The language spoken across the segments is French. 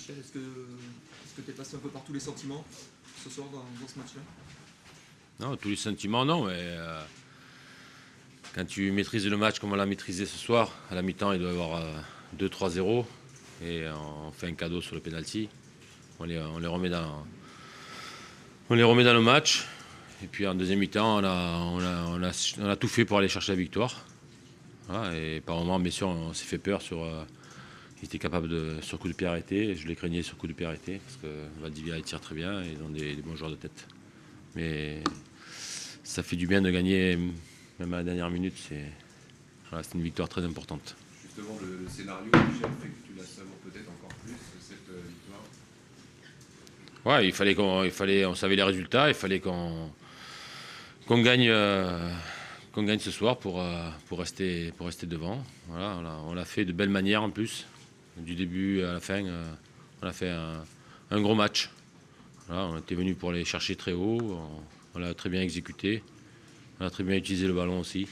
Michel, est-ce que tu es passé un peu par tous les sentiments ce soir dans ce match-là? Non, tous les sentiments, non, mais quand tu maîtrises le match comme on l'a maîtrisé ce soir, à la mi-temps, il doit y avoir 2-3-0 et on fait un cadeau sur le penalty. On les remet dans le match. Et puis en deuxième mi-temps, on a tout fait pour aller chercher la victoire. Voilà, et par moments, bien sûr, on s'est fait peur il était capable sur coup de pied arrêté. Je l'ai craigné sur coup de pied arrêté parce que Valdivia il tire très bien et ils ont des bons joueurs de tête. Mais ça fait du bien de gagner, même à la dernière minute. C'est une victoire très importante. Justement, le scénario, Michel, fait que tu la savais peut-être encore plus, cette victoire. Ouais, on savait les résultats, il fallait qu'on gagne ce soir pour rester devant. Voilà, on l'a fait de belle manière en plus. Du début à la fin, on a fait un gros match. Voilà, on était venu pour aller chercher très haut. On l'a très bien exécuté. On a très bien utilisé le ballon aussi.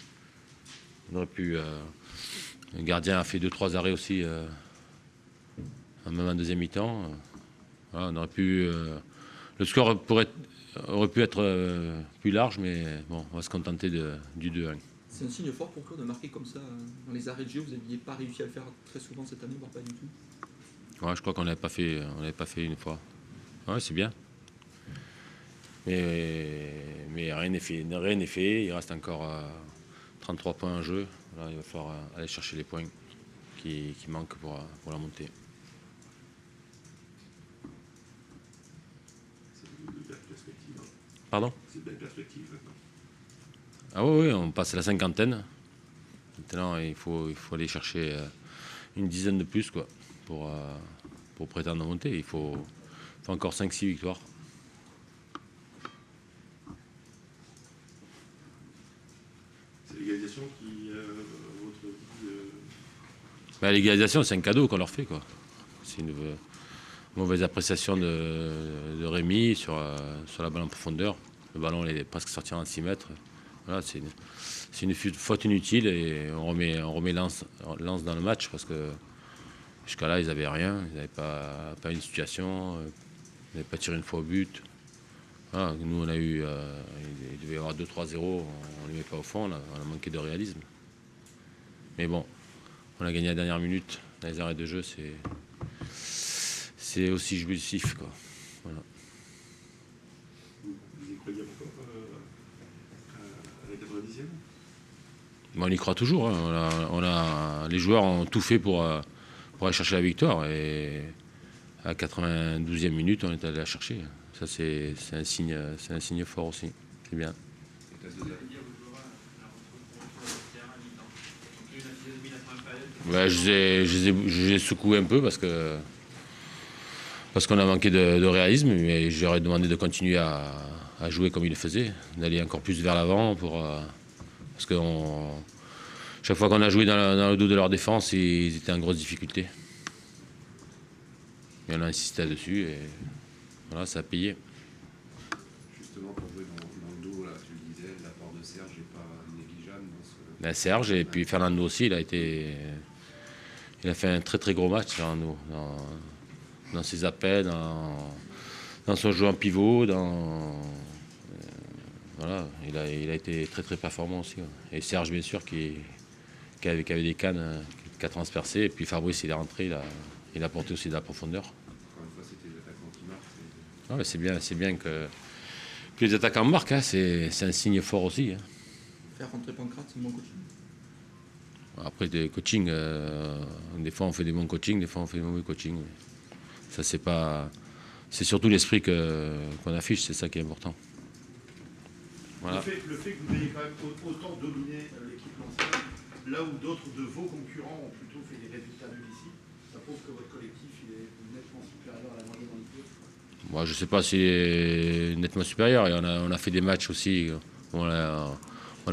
On aurait pu. Le gardien a fait 2-3 arrêts aussi, même en deuxième mi-temps. Voilà, on aurait pu. Le score aurait pu être plus large, mais bon, on va se contenter du 2-1. C'est un signe fort pour toi de marquer comme ça dans les arrêts de jeu. Vous n'aviez pas réussi à le faire très souvent cette année, voire pas du tout. Ouais, je crois qu'on n'avait pas fait une fois. Ouais, c'est bien. Mais rien n'est fait. Il reste encore 33 points en jeu. Là, il va falloir aller chercher les points qui manquent pour la montée. C'est une belle perspective. Pardon? C'est une belle perspective maintenant. Ah oui, on passe à la cinquantaine. Maintenant, il faut aller chercher une dizaine de plus quoi, pour prétendre monter. Il faut encore 5-6 victoires. C'est l'égalisation qui, votre L'égalisation, c'est un cadeau qu'on leur fait, quoi. C'est une mauvaise appréciation de Rémi sur la balle en profondeur. Le ballon il est presque sorti en 6 mètres. Voilà, c'est une faute inutile et on remet Lens dans le match parce que jusqu'à là, ils n'avaient rien. Ils n'avaient pas une situation. Ils n'avaient pas tiré une fois au but. Voilà, nous, on a eu. Il devait y avoir 2-3-0. On ne les met pas au fond. On a manqué de réalisme. Mais bon, on a gagné à la dernière minute. Dans les arrêts de jeu, c'est aussi jouissif, quoi. Voilà. Vous y croyez encore à la 90e? On y croit toujours. Hein. Les joueurs ont tout fait pour aller chercher la victoire. Et à 92e minute, on est allé la chercher. Ça, c'est un signe fort aussi. C'est bien. Ouais, je les ai secoués un peu parce qu'on a manqué de réalisme, mais j'aurais demandé de continuer à jouer comme ils le faisaient, d'aller encore plus vers l'avant parce que chaque fois qu'on a joué dans le dos de leur défense, ils étaient en grosse difficulté. Et on a insisté là-dessus et voilà, ça a payé. Justement, pour jouer dans le dos, là, tu le disais, l'apport de Serge n'est pas négligeable dans ce... Serge et puis Fernando aussi, il a fait un très très gros match, Fernando, dans ses appels, dans son jeu en pivot, voilà, il a été très très performant aussi. Ouais. Et Serge, bien sûr, qui avait des cannes, qui a transpercé. Et puis Fabrice, il est rentré, il a apporté aussi de la profondeur. Encore une fois, c'était les attaquants qui marquent. Ouais, c'est bien que les attaquants marquent, hein, c'est un signe fort aussi. Hein. Faire rentrer Pancrate, c'est mon coaching. Après, des coachings, des fois on fait des bons coachings, des fois on fait des mauvais coachings. Ça, c'est surtout l'esprit qu'on affiche, c'est ça qui est important. Voilà. Le fait que vous ayez quand même autant dominé l'équipe lancienne, là où d'autres de vos concurrents ont plutôt fait des résultats difficiles, ça prouve que votre collectif est nettement supérieur à la moyenne en Ligue 2. Moi, je ne sais pas si c'est nettement supérieur. Et on a fait des matchs aussi où on n'a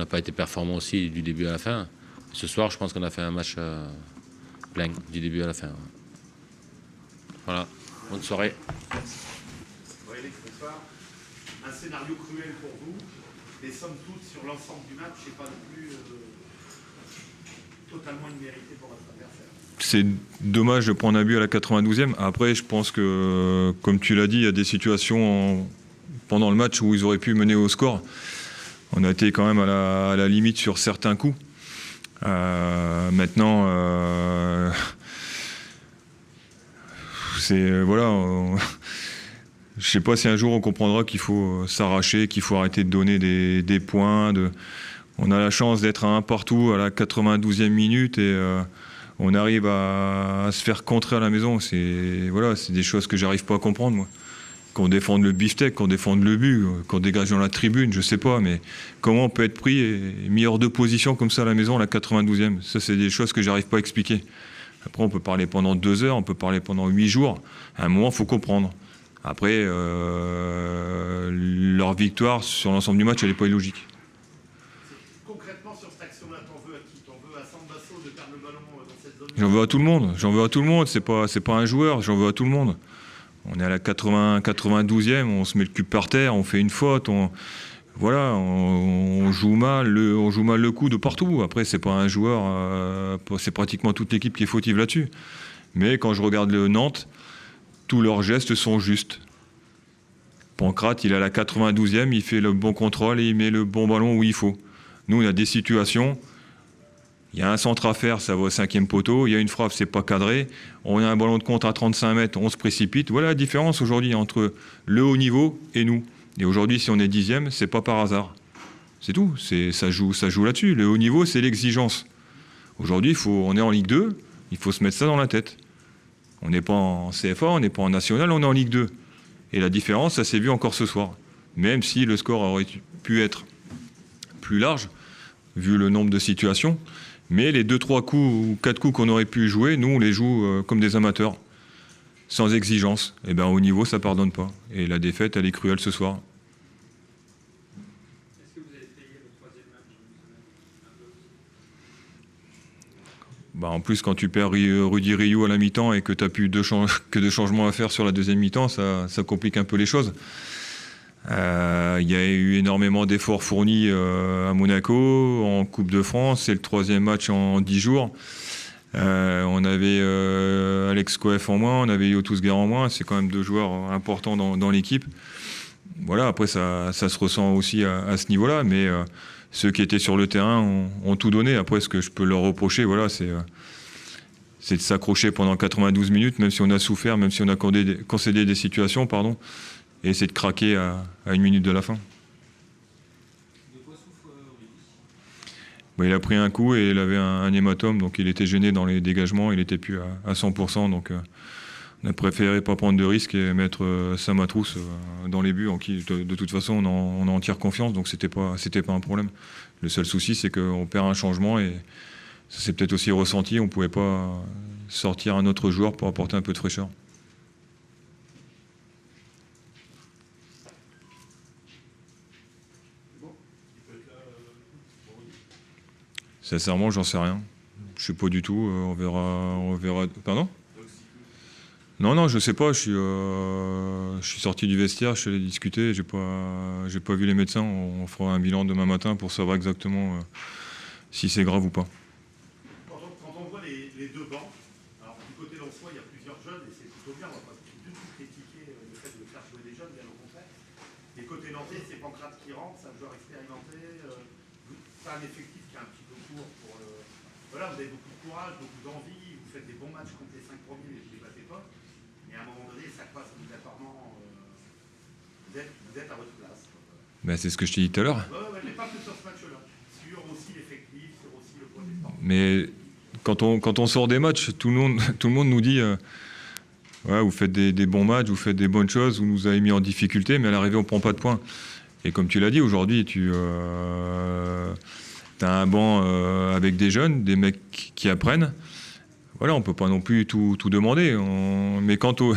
pas été performant aussi du début à la fin. Ce soir, je pense qu'on a fait un match plein du début à la fin. Voilà. Bonne soirée. Bonsoir. Un scénario cruel pour vous, mais somme toute, sur l'ensemble du match, c'est pas non plus totalement immérité pour votre adversaire. c'est dommage de prendre un but à la 92e. Après, je pense que, comme tu l'as dit, il y a des situations pendant le match où ils auraient pu mener au score. On a été quand même à la limite sur certains coups. Maintenant, je sais pas si un jour on comprendra qu'il faut s'arracher, qu'il faut arrêter de donner des points. On a la chance d'être à un partout à la 92e minute et on arrive à se faire contrer à la maison. C'est des choses que j'arrive pas à comprendre, moi. Qu'on défende le beefsteak, qu'on défende le but, qu'on dégage dans la tribune, je sais pas, mais comment on peut être pris et mis hors de position comme ça à la maison à la 92e? Ça, c'est des choses que j'arrive pas à expliquer. Après, on peut parler pendant 2 heures, on peut parler pendant 8 jours. À un moment, il faut comprendre. Après, leur victoire sur l'ensemble du match, elle n'est pas illogique. Concrètement, sur cette action-là, t'en veux à qui? T'en veux à Sambasso de perdre le ballon dans cette zone? J'en veux à tout le monde. J'en veux à tout le monde. C'est pas un joueur. J'en veux à tout le monde. On est à la 92e, on se met le cul par terre, on fait une faute, on joue mal le coup de partout. Après, c'est pas un joueur, c'est pratiquement toute l'équipe qui est fautive là-dessus. Mais quand je regarde le Nantes, tous leurs gestes sont justes. Pancrate, il est à la 92e, il fait le bon contrôle et il met le bon ballon où il faut. Nous, on a des situations. Il y a un centre à faire, ça va au 5e poteau. Il y a une frappe, c'est pas cadré. On a un ballon de contre à 35 mètres, on se précipite. Voilà la différence aujourd'hui entre le haut niveau et nous. Et aujourd'hui, si on est 10e, c'est pas par hasard. C'est tout. Ça joue là-dessus. Le haut niveau, c'est l'exigence. Aujourd'hui, on est en Ligue 2. Il faut se mettre ça dans la tête. On n'est pas en CFA, on n'est pas en National, on est en Ligue 2. Et la différence, ça s'est vu encore ce soir. Même si le score aurait pu être plus large, vu le nombre de situations. Mais les 2-3 coups ou 4 coups qu'on aurait pu jouer, nous, on les joue comme des amateurs, sans exigence. Et bien, au niveau, ça ne pardonne pas. Et la défaite, elle est cruelle ce soir. Est-ce que vous avez payé le 3e match? En plus, quand tu perds Rudy Rioux à la mi-temps et que tu n'as plus que 2 changements à faire sur la deuxième mi-temps, ça complique un peu les choses. Il y a eu énormément d'efforts fournis à Monaco, en Coupe de France. C'est le 3e match en 10 jours. On avait Alex Coef en moins, on avait Yotus Guerre en moins. C'est quand même 2 joueurs importants dans l'équipe. Voilà, après, ça se ressent aussi à ce niveau-là. Mais ceux qui étaient sur le terrain ont tout donné. Après, ce que je peux leur reprocher, c'est de s'accrocher pendant 92 minutes, même si on a souffert, même si on a concédé des situations, pardon. Et c'est de craquer à 1 minute de la fin. Il a pris un coup et il avait un hématome, donc il était gêné dans les dégagements, il n'était plus à 100%, donc on a préféré pas prendre de risques et mettre sa matrousse dans les buts en qui, de toute façon, on a entière confiance, donc c'était pas un problème. Le seul souci, c'est qu'on perd un changement et ça s'est peut-être aussi ressenti, on ne pouvait pas sortir un autre joueur pour apporter un peu de fraîcheur. Sincèrement, j'en sais rien. Je sais pas du tout. On verra. Pardon ? Non, je sais pas. Je suis sorti du vestiaire, je suis allé discuter. J'ai pas vu les médecins. On fera un bilan demain matin pour savoir exactement si c'est grave ou pas. Quand on voit les 2 bancs, alors du côté d'Ansois, il y a plusieurs jeunes et c'est plutôt bien. On va pas du tout critiquer le fait de faire jouer des jeunes, bien au contraire. Et côté nantais, c'est Pancrate qui rentre, c'est un joueur expérimenté. C'est un effectif qui est un petit peu court pour Voilà, vous avez beaucoup de courage, beaucoup d'envie, vous faites des bons matchs contre les 5 premiers, mais vous ne les battez pas. Mais à un moment donné, ça passe obligatoirement. Vous êtes à votre place. C'est ce que je t'ai dit tout à l'heure. Ouais, mais pas que sur ce match-là. Sur aussi l'effectif, sur aussi le point d'effort. Mais quand on sort des matchs, tout le monde nous dit vous faites des bons matchs, vous faites des bonnes choses, vous nous avez mis en difficulté, mais à l'arrivée, on ne prend pas de points. Et comme tu l'as dit, aujourd'hui, tu as un banc avec des jeunes, des mecs qui apprennent. Voilà, on ne peut pas non plus tout demander. Mais quand au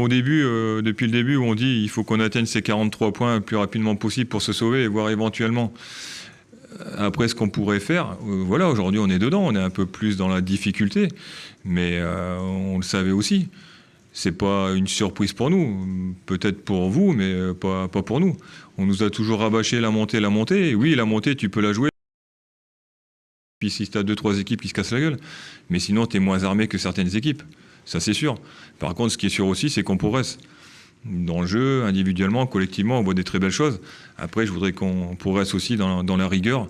début, depuis le début, où on dit il faut qu'on atteigne ces 43 points le plus rapidement possible pour se sauver et voir éventuellement après ce qu'on pourrait faire, voilà, aujourd'hui on est dedans, on est un peu plus dans la difficulté, mais on le savait aussi. C'est pas une surprise pour nous, peut-être pour vous, mais pas pour nous. On nous a toujours rabâché la montée. Et oui, la montée, tu peux la jouer. puis si tu as 2-3 équipes qui se cassent la gueule. Mais sinon, tu es moins armé que certaines équipes. Ça, c'est sûr. Par contre, ce qui est sûr aussi, c'est qu'on progresse. Dans le jeu, individuellement, collectivement, on voit des très belles choses. Après, je voudrais qu'on progresse aussi dans la rigueur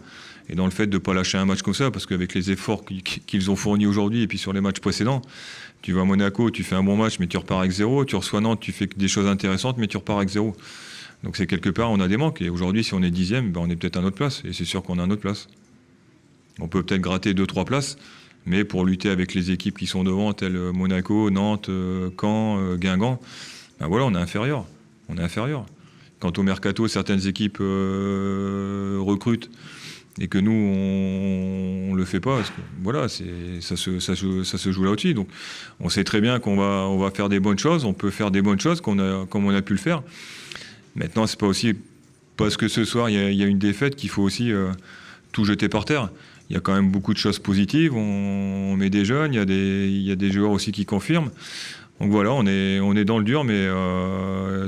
et dans le fait de ne pas lâcher un match comme ça, parce qu'avec les efforts qu'ils ont fournis aujourd'hui et puis sur les matchs précédents, tu vas à Monaco, tu fais un bon match, mais tu repars avec 0. Tu reçois Nantes, tu fais des choses intéressantes, mais tu repars avec 0. Donc c'est quelque part, on a des manques. Et aujourd'hui, si on est 10e, ben on est peut-être à notre place. Et c'est sûr qu'on a notre place. On peut peut-être gratter 2-3 places, mais pour lutter avec les équipes qui sont devant, telles Monaco, Nantes, Caen, Guingamp, ben voilà, on est inférieur. On est inférieur. Quant au mercato, certaines équipes recrutent et que nous, on le fait pas. Parce que, voilà, ça se joue là aussi. Donc, on sait très bien on va faire des bonnes choses. On peut faire des bonnes choses comme on a pu le faire. Maintenant, c'est pas aussi parce que ce soir, il y a une défaite qu'il faut aussi tout jeter par terre. Il y a quand même beaucoup de choses positives. On met des jeunes. Il y a des joueurs aussi qui confirment. Donc voilà, on est dans le dur, mais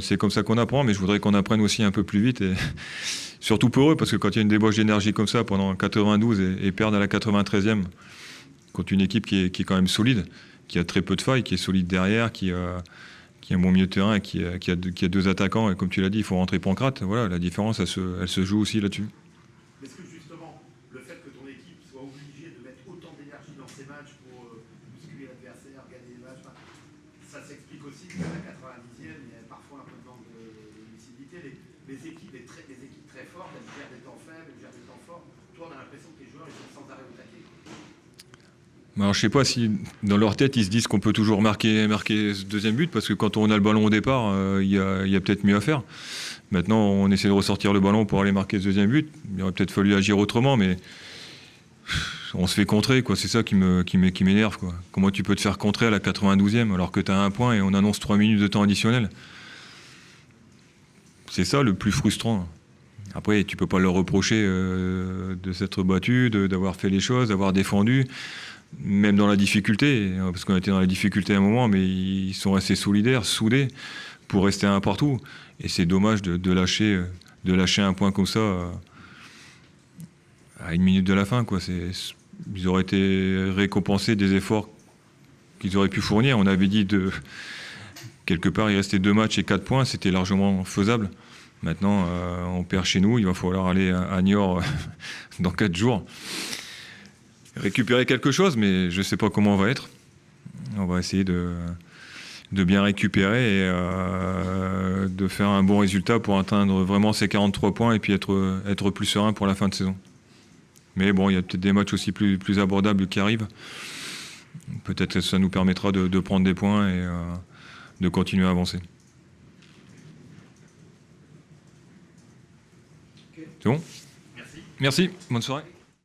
c'est comme ça qu'on apprend. Mais je voudrais qu'on apprenne aussi un peu plus vite. Et surtout pour eux, parce que quand il y a une débauche d'énergie comme ça pendant 92 et perdre à la 93e contre une équipe qui est quand même solide, qui a très peu de failles, qui est solide derrière, qui a un bon milieu de terrain et qui a 2 attaquants, et comme tu l'as dit, il faut rentrer Pancrate. Voilà, la différence, elle se joue aussi là-dessus. Est-ce que justement, le fait que ton équipe soit obligée de mettre autant d'énergie dans ses matchs pour bousculer l'adversaire, gagner les matchs, ça s'explique aussi qu'à la 90e, il y a parfois un peu de manque de lucidité. Les équipes très fortes, elles gèrent des temps faibles, elles gèrent des temps forts. Toi, on a l'impression que les joueurs, ils sont sans arrêt au taquet. Alors, je sais pas si dans leur tête ils se disent qu'on peut toujours marquer ce deuxième but, parce que quand on a le ballon au départ, il y a peut-être mieux à faire. Maintenant, on essaie de ressortir le ballon pour aller marquer ce deuxième but. Il aurait peut-être fallu agir autrement, mais on se fait contrer, quoi. C'est ça qui m'énerve, quoi. Comment tu peux te faire contrer à la 92e alors que tu as 1 point et on annonce 3 minutes de temps additionnel? C'est ça le plus frustrant. Après, tu peux pas leur reprocher de s'être battu, d'avoir fait les choses, d'avoir défendu, même dans la difficulté, parce qu'on était dans la difficulté à un moment, mais ils sont restés solidaires, soudés, pour rester un partout. Et c'est dommage de lâcher 1 point comme ça à 1 minute de la fin, quoi. Ils auraient été récompensés des efforts qu'ils auraient pu fournir. On avait dit quelque part, il restait 2 matchs et 4 points, c'était largement faisable. Maintenant, on perd chez nous, il va falloir aller à Niort dans 4 jours. Récupérer quelque chose, mais je ne sais pas comment on va être. On va essayer de bien récupérer et de faire un bon résultat pour atteindre vraiment ces 43 points et puis être plus serein pour la fin de saison. Mais bon, il y a peut-être des matchs aussi plus abordables qui arrivent. Peut-être que ça nous permettra de prendre des points et de continuer à avancer. C'est bon ? Merci. Merci, bonne soirée.